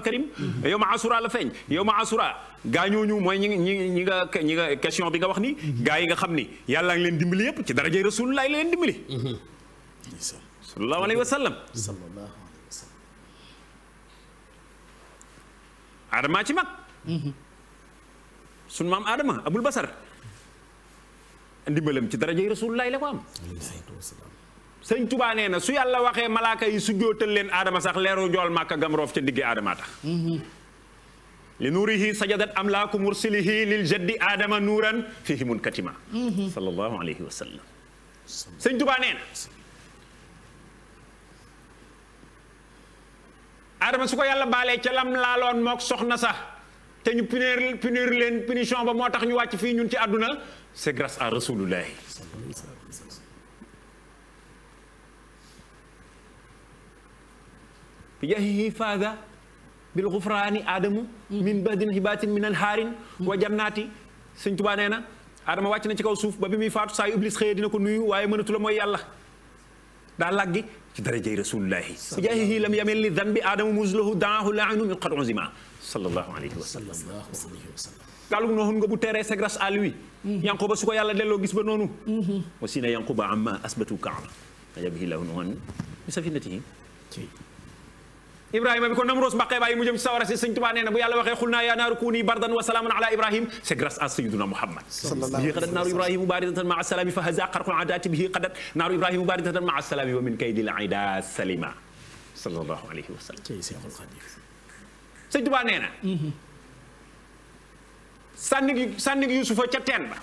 karim yow ma asura la feeñ yow ma asura gaa ñooñu mooy ñi nga question bi nga wax ni gaa yi nga xam ni yàlla ngi leen dimbali yëpp ci darajay rasulullah la leen dimbali sallallahu alayhi wa sallam Adama ci mag sunu maam Adama abul basar ndimbalam ci darajay rasulullah la ko am sëñ Tuubaa nee na su yàlla waxee malaaka yi su jootal leen Adama sax leeru njool màkka gam roof ca digge Adama tax li nuurihi sajadat amlaaku mursilihi lil jaddi Adama nuuran fihi munkatima sallallahu alayhi wa sallam sëñ Tuubaa nee na Adama su ko yàlla baalee ca lam laaloon mook soxna sax te ñu punir leen punition ba moo tax ñu wàcc fii ñun ci àdduna c'est grâce à rasulullahi bi jahihi faada bil xufraani aadamu min badin hibaatin min alhaarin wa jannaati sëñ Tuubaa nee na Adama wàcc na ci kaw suuf ba bi muy faatu saa yu iblis xëyee dina ko nuyu waaye mënatu la mooy yàlla daa laggi ci darajay rasulullahi bi jahihi lam yamel li danbi aadamu muslahu daahu laanu min qad uzima sallallahu alayhi wa sallam gaalug nooxun nga bu teeree c'est grâce à lui Yanquba su ko yàlla delloo gis ba noonu wasina Yanquba amma asbatu kaama ajabihi lahu nuhan bi safinatihi Ibrahima bi ko Namroos mbaqee bàyyi mu jëm ci sawara si sëñ Tuubaa nee na bu yàlla waxee xul naa yaa naaru kuuni bardan wa salaaman ala Ibrahim c'est grâce à sayyiduna Muhammad bihi qadat naaru Ibrahima baridatan maa salaami fa haza qarqul adaati bihi qadat naaru Ibrahima baridatan maa salaami wa min kaydil aida salima sallallahu alayhi wa sallam sëñ Tuubaa nee na sànni gi Yuusufa ca teen ba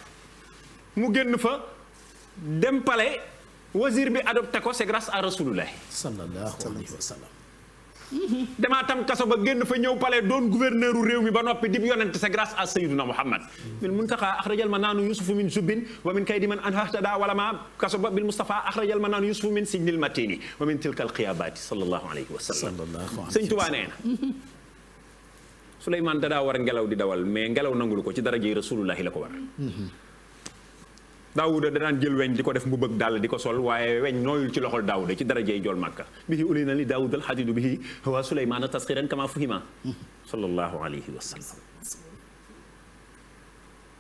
mu génn fa dem pale wazir bi adopté ko c'est grâce à rasulullah sallallahu alayhi wa sallam damaa tam kaso ba génn fa ñëw pale doon gouverneur u réew mi ba noppi dib yonent c'est grâce à sayyiduna Muhammad bil muntaqa akhrajal manaanu yusufu min jubbin wa min kaydi man anhahtada wala ma kaso ba bil mustafa akhrajal manaanu yusufu min sijnil matini wa min tilkal qiyaabati sallallahu alayhi wa sallam sëñ Tuubaa nee na Suleymaan dadaa war ngelaw di dawal mais ngelaw nangulu ko ci darajey rasulullahi la ko war Daawuda danaan jël weñ di ko def mbubb ak dàll di ko sol waaye weñ nooyul ci loxol Daawuda ci darajey jool Makka bihi ulina li Daawuda al hadidu bihi wa Suleymaana tasxiran kama fuhima sallallahu alayhi wa sallam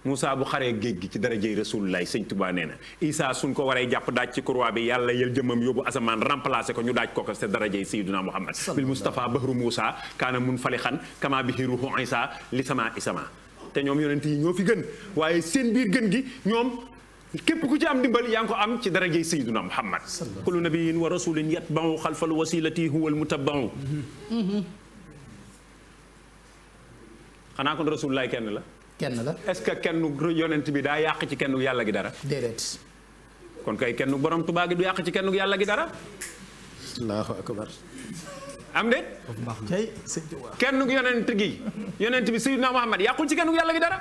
Moussa bu xaree géej gi ci darajey rasulullahi sëñ Tuubaa nee na Isaa suñ ko waree jàpp daaj ci croix bi yàlla yël jëmmam yóbbu asamaan remplacé ko ñu daaj ko c'est darajey sayyiduna Muhammad bil Mustafa bahru Moussa kaana mun falixan kama bihi ruhu Isaa li sama isama te ñoom yonent yi ñoo fi gën waaye seen biir gën gi ñoom képp ku ci am dimbal yaa ngi ko am ci darajey sayyiduna Muhammad kullu nabiyyin wa rasulin yatba'u xalfal wasilati huwa al mutabba'u xanaa kon rasulullahi kenn la est-ce que kenn yonent bi daa yàq ci kenn yàlla gi dara déedéet kon kay kenn borom Tuubaa gi du yàq ci kenn yàlla gi dara allahu akbar am de kenn yonent bi sayyiduna Muhammad yàqul ci kenn yàlla gi dara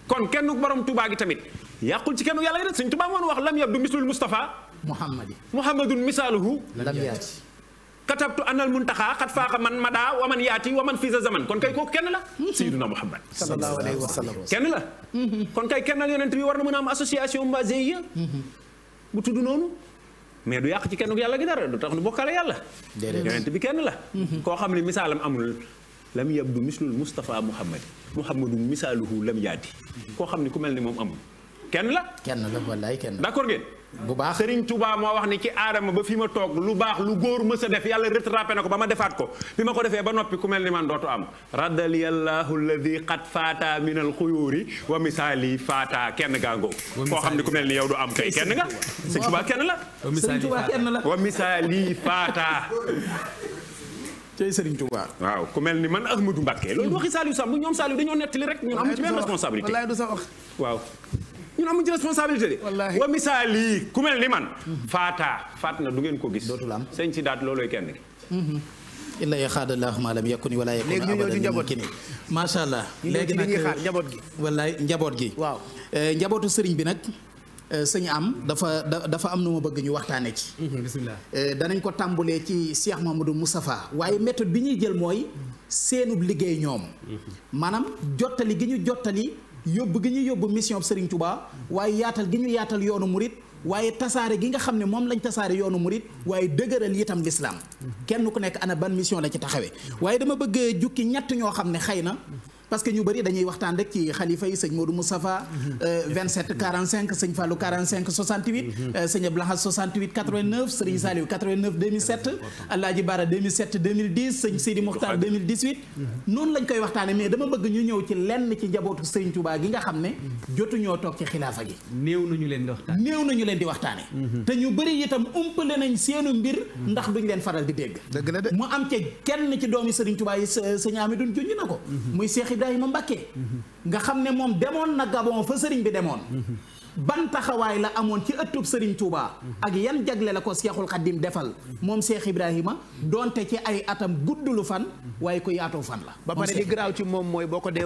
kon kenn borom Tuubaa gi tamit yàqul ci kenn yàlla gi dara Sëñ Tuubaa moon wax lam yabdu mislul Mustafa Muhammadun misaaluhu lam yaati katabtu anal muntaxa xat faaxa man madaa wa man yaati wa man fii sa zaman kon kay kooku kenn la sayyiduna Muhammad sallallahu alayhi wa sallam kenn la kon kay kennal yonent bi war na mën a am association ba GIE bu tudd noonu mais du yàq ci kenn yàlla gi dara du tax nu bokkale yàlla yonent bi kenn la koo xam ne misaalam amul lam yabdu mislul Mustafa Muhammadun misaaluhu lam yaati koo xam ne ku mel ni moom amul kenn la wallaay kenn la d'accord ngeen bu baax Serigne Touba moo wax ni ci aadama ba fi ma toog lu baax lu góor mës a def yàlla rattrapé na ko ba ma defaat ko bi ma ko defee ba noppi ku mel ni man dootu am raddaliyallahu alladi qad faata min al xuyuuri wa misaali faata kenn gaangoo koo xam ne ku mel ni yow du am kay kenn nga Serigne Touba kenn la Serigne Touba kenn la wa misaali faata cey Serigne Touba waaw ku mel ni man Ahmadou Mbacké loolu waxi Saliou Samb ñoom Saliou dañoo nettali rek ñun amuñ ci benn responsabilité wallaay du sa wax waaw ñun amuñ ci responsabilité de wa misaali ku mel ni man faat na du ngeen ko gis dootul am sëñ si daat loolooy kenn gi illa yaxaadallahu ma lam yakuni wala yakun abadan njaboot gi macha allah léegi nag njaboot gi wallaay njaboot gi waaw njabootu sëriñ bi nag sëñ am dafa am nu ma bëgg ñu waxtaane ci bismillah danañ ko tàmbulee ci Cheikh Mamadou Moustapha waaye méthode bi ñuy jël mooy seenub liggéey ñoom maanaam jottali gi ñu jottali yóbbu gi ñu yóbbu mission Serigne Touba waaye yaatal gi ñu yaatal yoonu murit waaye tasaare gi nga xam ne moom lañ tasaare yoonu murit waaye dëgëral itam l'islam kenn ku nekk ana ban mission la ci taxawee waaye dama bëgg jukki ñett ñoo xam ne xëy na parce que ñu bëri dañuy waxtaan rek ci xalifa yi sëñ Modou Moustapha 27 45 sëñ Fallou 45 68 sëñ Abdoulaye 68 89 sëriñ Saliou 89 2007 Alaaji Bara 2007 2010 sëñ Sidi Mokhtar 2018 noonu lañ koy waxtaane mais dama bëgg ñu ñëw ci lenn ci njabootu sëriñ Touba gi nga xam ne jotuñoo toog ci xilaafa gi néew nañu leen di waxtaane te ñu bëri itam umpale nañ seenu mbir ndax duñ leen faral di dégg mu am ci kenn ci doomi sëriñ Touba yi sëñ Amidou junj na ko muy Cheikh Ibrahima Mbacké nga xam ne moom demoon na Gabon fa sëriñ bi demoon ban taxawaay la amoon ci ëttub sëriñ Touba ak yan jagle la ko Cheikhul Khadim defal moom Cheikh Ibrahima donte ci ay atam guddulu fan waaye ko yaatoo fan la ba pare li garaaw ci moom mooy boo ko dee